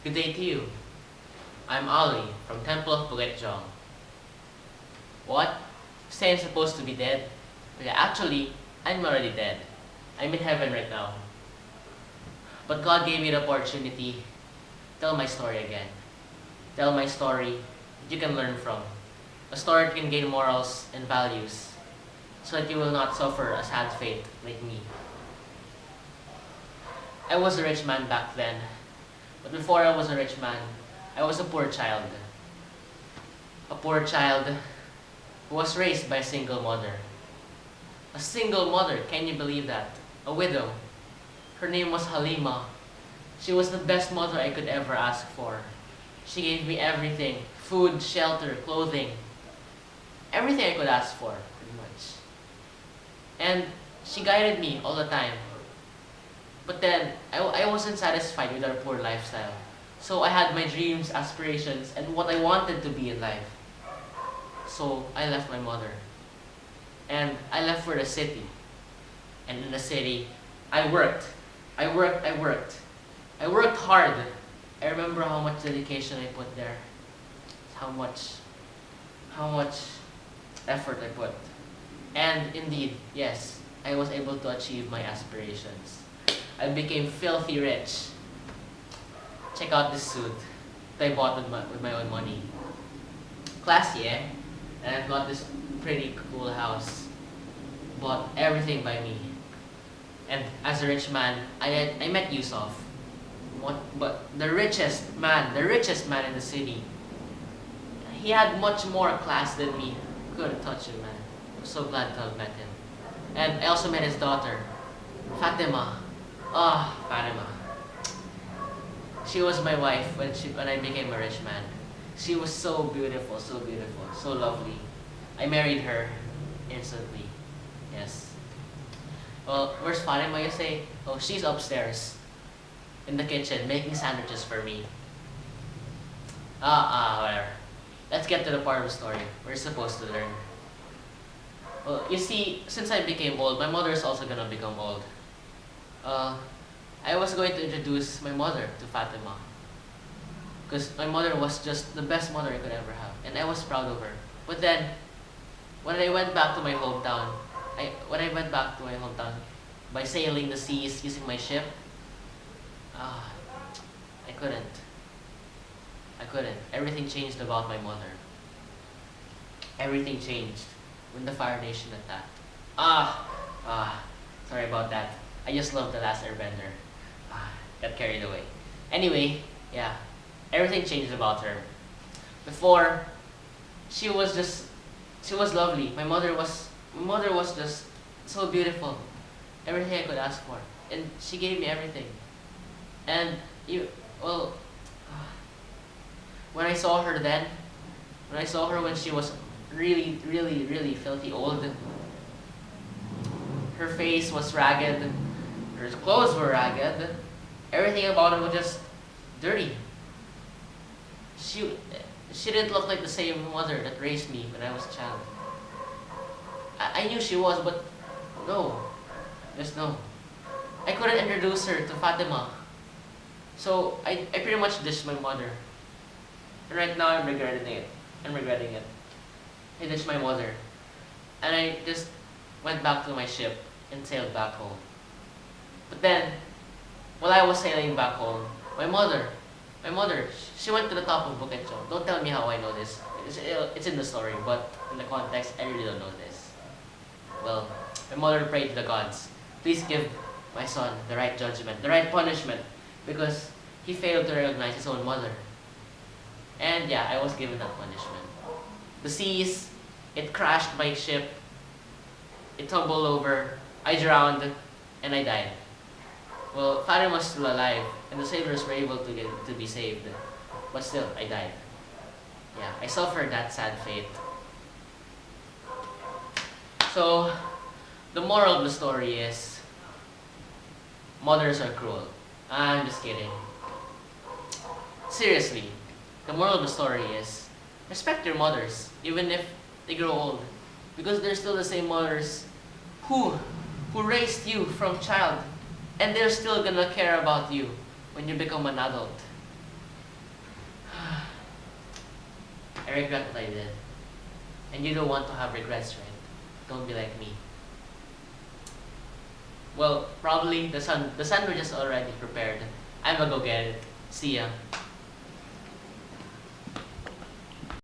Good day to you. I'm Ali from Temple of Buketjong. What? Say I'm supposed to be dead? Okay, actually, I'm already dead. I'm in heaven right now. But God gave me the opportunity to tell my story again. Tell my story that you can learn from. A story that can gain morals and values so that you will not suffer a sad fate like me. I was a rich man back then, but before I was a rich man, I was a poor child. A poor child who was raised by a single mother. A single mother, can you believe that? A widow. Her name was Halima. She was the best mother I could ever ask for. She gave me everything: food, shelter, clothing. Everything I could ask for, pretty much. And she guided me all the time. But then, I wasn't satisfied with our poor lifestyle. So I had my dreams, aspirations, and what I wanted to be in life. So I left my mother. And I left for the city. And in the city, I worked. I worked hard. I remember how much dedication I put there. How much effort I put. And indeed, yes, I was able to achieve my aspirations. I became filthy rich. Check out this suit that I bought with my own money. Classy, eh? And I've got this pretty cool house. Bought everything by me. And as a rich man, I met Yusuf. But the richest man in the city. He had much more class than me. Couldn't touch him, man. I'm so glad to have met him. And I also met his daughter, Fatima. Fatima. She was my wife when I became a rich man. She was so beautiful, so lovely. I married her instantly. Yes. Well, where's Fatima, you say? Oh, she's upstairs in the kitchen making sandwiches for me. Whatever. Let's get to the part of the story we're supposed to learn. Well, you see, since I became old, my mother is also gonna become old. I was going to introduce my mother to Fatima. Because my mother was just the best mother I could ever have. And I was proud of her. But then, when I went back to my hometown, by sailing the seas using my ship, I couldn't. Everything changed about my mother. Everything changed when the Fire Nation attacked. Sorry about that. I just love The Last Airbender. Got carried away. Anyway, yeah, everything changed about her. Before, she was lovely. My mother was just so beautiful. Everything I could ask for. And she gave me everything. And when I saw her when she was really filthy old, her face was ragged, her clothes were ragged, everything about her was just dirty. She didn't look like the same mother that raised me when I was a child. I knew she was, but no. I couldn't introduce her to Fatima. So I pretty much ditched my mother. And right now I'm regretting it. I ditched my mother. And I just went back to my ship and sailed back home. But then, while I was sailing back home, my mother, she went to the top of Buketjong. Don't tell me how I know this. It's in the story, but in the context, I really don't know this. Well, my mother prayed to the gods, please give my son the right judgment, the right punishment, because he failed to recognize his own mother. And yeah, I was given that punishment. The seas, it crashed my ship, it tumbled over, I drowned, and I died. Well, Fatima was still alive, and the sailors were able to be saved. But still, I died. Yeah, I suffered that sad fate. So, the moral of the story is, mothers are cruel. I'm just kidding. Seriously, the moral of the story is, respect your mothers, even if they grow old. Because they're still the same mothers who raised you from child. And they're still gonna care about you when you become an adult. I regret what I did. And you don't want to have regrets, right? Don't be like me. Well, probably the sandwich is already prepared. I'm gonna go get it. See ya.